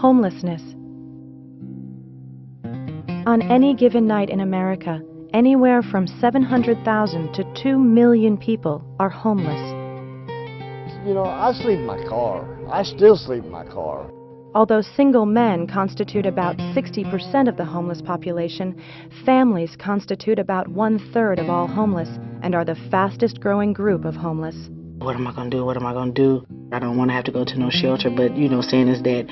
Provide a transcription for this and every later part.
Homelessness. On any given night in America, anywhere from 700,000 to 2 million people are homeless. You know, I sleep in my car. I still sleep in my car. Although single men constitute about 60% of the homeless population, families constitute about 1/3 of all homeless and are the fastest growing group of homeless. What am I going to do? What am I going to do? I don't want to have to go to no shelter, but, saying is that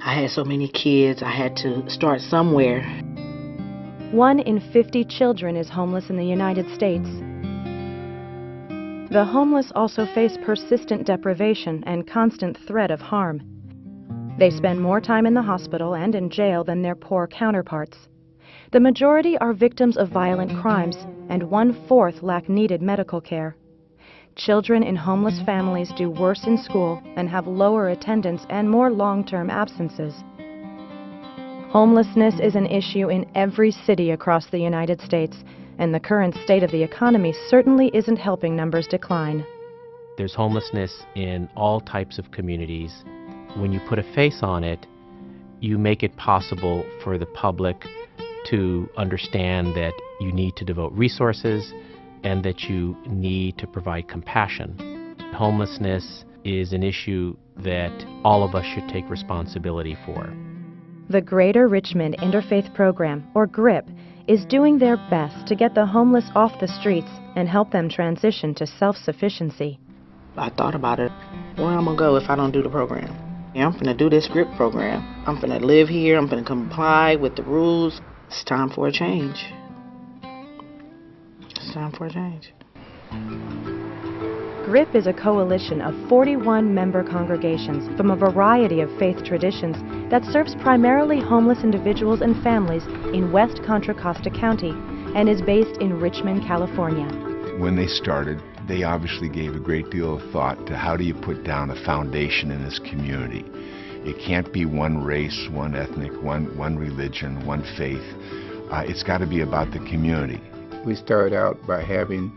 I had so many kids, I had to start somewhere. 1 in 50 children is homeless in the United States. The homeless also face persistent deprivation and constant threat of harm. They spend more time in the hospital and in jail than their poor counterparts. The majority are victims of violent crimes, and 1/4 lack needed medical care. Children in homeless families do worse in school and have lower attendance and more long-term absences. Homelessness is an issue in every city across the United States, and the current state of the economy certainly isn't helping numbers decline. There's homelessness in all types of communities. When you put a face on it, you make it possible for the public to understand that you need to devote resources and that you need to provide compassion. Homelessness is an issue that all of us should take responsibility for. The Greater Richmond Interfaith Program, or GRIP, is doing their best to get the homeless off the streets and help them transition to self-sufficiency. I thought about it. Where am I going to go if I don't do the program? I'm finna do this GRIP program. I'm finna live here. I'm finna comply with the rules. It's time for a change. It's time for a change. GRIP is a coalition of 41 member congregations from a variety of faith traditions that serves primarily homeless individuals and families in West Contra Costa County and is based in Richmond, California. When they started, they obviously gave a great deal of thought to how do you put down a foundation in this community. It can't be one race, one ethnic, one religion, one faith. It's got to be about the community. We started out by having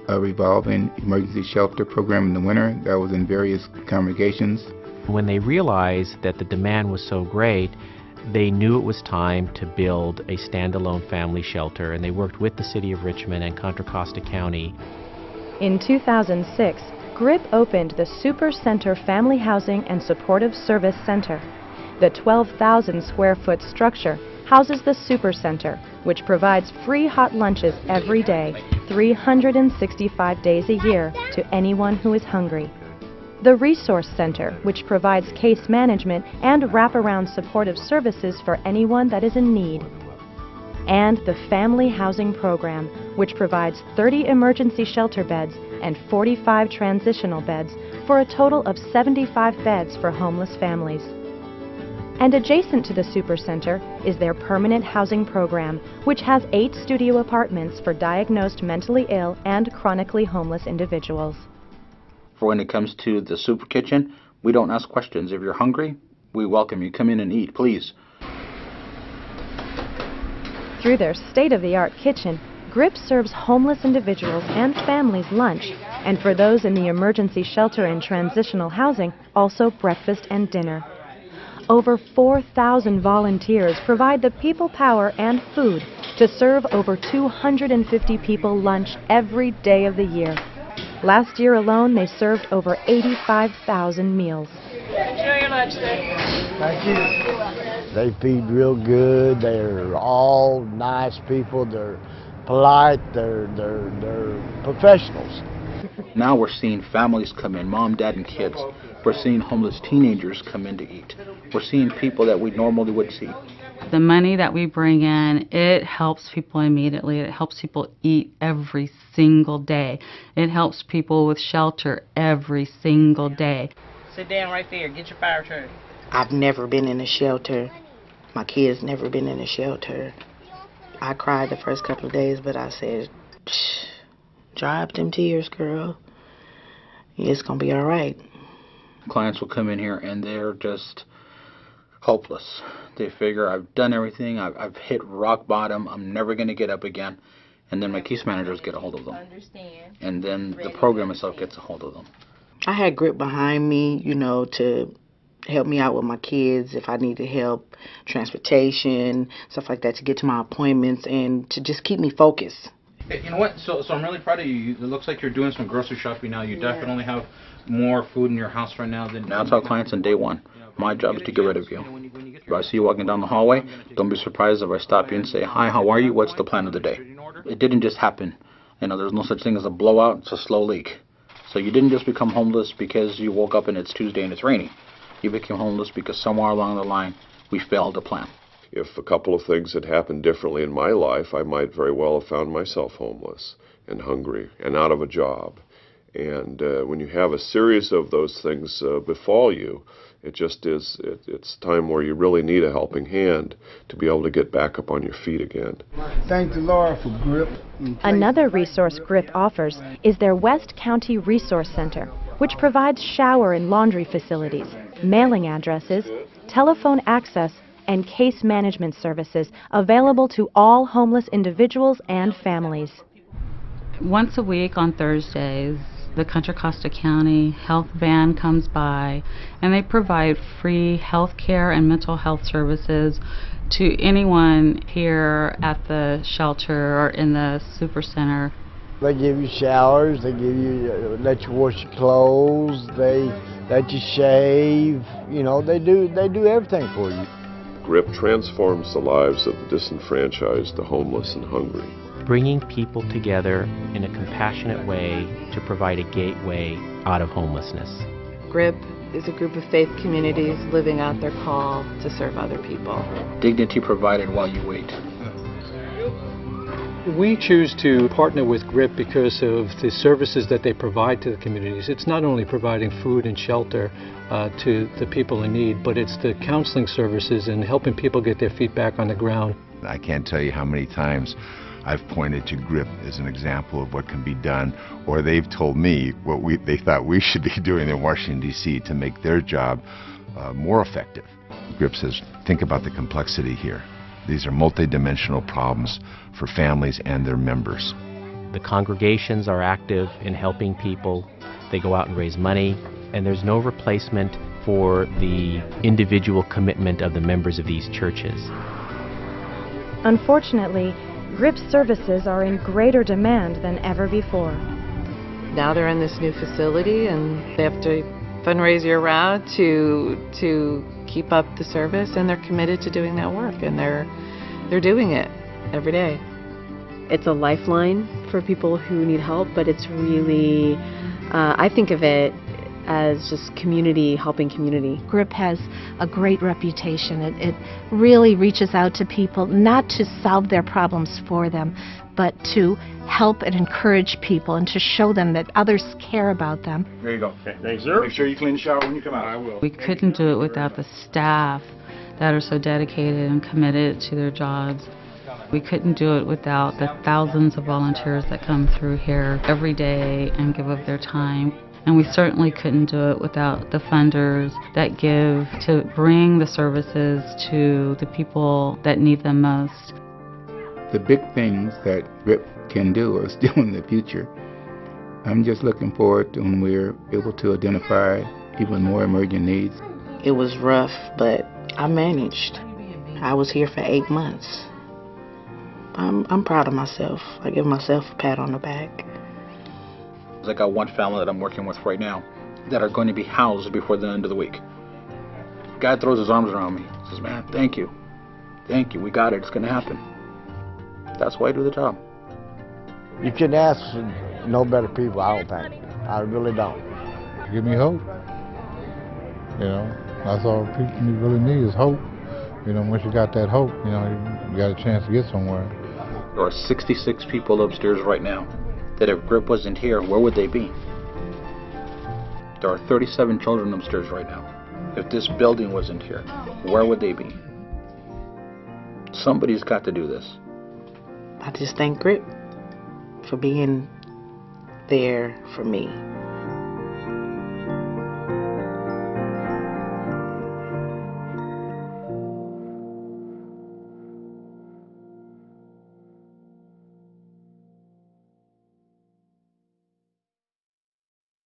a revolving emergency shelter program in the winter that was in various congregations. When they realized that the demand was so great, they knew it was time to build a standalone family shelter, and they worked with the City of Richmond and Contra Costa County. In 2006, GRIP opened the Super Center Family Housing and Supportive Service Center. The 12,000 square foot structure houses the Super Center, which provides free hot lunches every day, 365 days a year, to anyone who is hungry. The Resource Center, which provides case management and wraparound supportive services for anyone that is in need. And the Family Housing Program, which provides 30 emergency shelter beds and 45 transitional beds for a total of 75 beds for homeless families. And adjacent to the Super Center is their Permanent Housing Program, which has 8 studio apartments for diagnosed mentally ill and chronically homeless individuals. For when it comes to the Super Kitchen, we don't ask questions. If you're hungry, we welcome you. Come in and eat, please. Through their state-of-the-art kitchen, GRIP serves homeless individuals and families lunch, and for those in the emergency shelter and transitional housing, also breakfast and dinner. Over 4,000 volunteers provide the people power and food to serve over 250 people lunch every day of the year. Last year alone, they served over 85,000 meals. Enjoy your lunch, sir. Thank you. They feed real good. They're all nice people. They're polite. They're professionals. Now we're seeing families come in, mom, dad, and kids. We're seeing homeless teenagers come in to eat. We're seeing people that we normally would see. The money that we bring in, it helps people immediately. It helps people eat every single day. It helps people with shelter every single day. Sit down right there. Get your fire truck. I've never been in a shelter. My kids never been in a shelter. I cried the first couple of days, but I said, dry up them tears, girl. It's going to be all right. Clients will come in here and they're just hopeless. They figure, I've done everything, I've hit rock bottom, I'm never going to get up again. And then my case managers get a hold of them. And then the program itself gets a hold of them. I had GRIP behind me, to help me out with my kids if I needed help, transportation, stuff like that to get to my appointments and to just keep me focused. Hey, you know what? So I'm really proud of you. It looks like you're doing some grocery shopping now. You definitely have more food in your house right now than... Now I tell clients on day one, my job is to get rid of you. If I see you walking down the hallway, don't be surprised if I stop you and say, hi, how are you? What's the plan of the day? It didn't just happen. There's no such thing as a blowout. It's a slow leak. So you didn't just become homeless because you woke up and it's Tuesday and it's raining. You became homeless because somewhere along the line we failed to plan. If a couple of things had happened differently in my life, I might very well have found myself homeless and hungry and out of a job. And when you have a series of those things befall you, it just is, it's time where you really need a helping hand to be able to get back up on your feet again. Thank the Lord for GRIP. Another resource GRIP offers is their West County Resource Center, which provides shower and laundry facilities, mailing addresses, telephone access, and case management services available to all homeless individuals and families. Once a week on Thursdays, the Contra Costa County Health Van comes by and they provide free health care and mental health services to anyone here at the shelter or in the super center. They give you showers, they give you, let you wash your clothes, they let you shave, they do everything for you. GRIP transforms the lives of the disenfranchised, the homeless, and hungry. Bringing people together in a compassionate way to provide a gateway out of homelessness. GRIP is a group of faith communities living out their call to serve other people. Dignity provided while you wait. We choose to partner with GRIP because of the services that they provide to the communities. It's not only providing food and shelter to the people in need, but it's the counseling services and helping people get their feet back on the ground. I can't tell you how many times I've pointed to GRIP as an example of what can be done, or they've told me what they thought we should be doing in Washington, D.C. to make their job more effective. GRIP says, think about the complexity here. These are multidimensional problems for families and their members. The congregations are active in helping people. They go out and raise money, and there's no replacement for the individual commitment of the members of these churches. Unfortunately, GRIP services are in greater demand than ever before. Now they're in this new facility and they have to fundraise year-round to keep up the service, and they're committed to doing that work, and they're doing it every day. It's a lifeline for people who need help, but it's really, I think of it as just community helping community. GRIP has a great reputation. It really reaches out to people, not to solve their problems for them, but to help and encourage people and to show them that others care about them. There you go. Okay, thanks, sir. Make sure you clean the shower when you come out. I will. We couldn't do it without the staff that are so dedicated and committed to their jobs. We couldn't do it without the thousands of volunteers that come through here every day and give of their time. And we certainly couldn't do it without the funders that give to bring the services to the people that need them most. The big things that GRIP can do are still in the future. I'm just looking forward to when we're able to identify even more emergent needs. It was rough, but I managed. I was here for 8 months. I'm proud of myself. I give myself a pat on the back. I got one family that I'm working with right now that are going to be housed before the end of the week. Guy throws his arms around me. Says, man, thank you. Thank you. We got it. It's going to happen. That's why I do the job. You couldn't ask for no better people, I don't think. I really don't. Give me hope. That's all people really need is hope. Once you got that hope, you got a chance to get somewhere. There are 66 people upstairs right now that if GRIP wasn't here, where would they be? There are 37 children upstairs right now. If this building wasn't here, where would they be? Somebody's got to do this. I just thank GRIP for being there for me.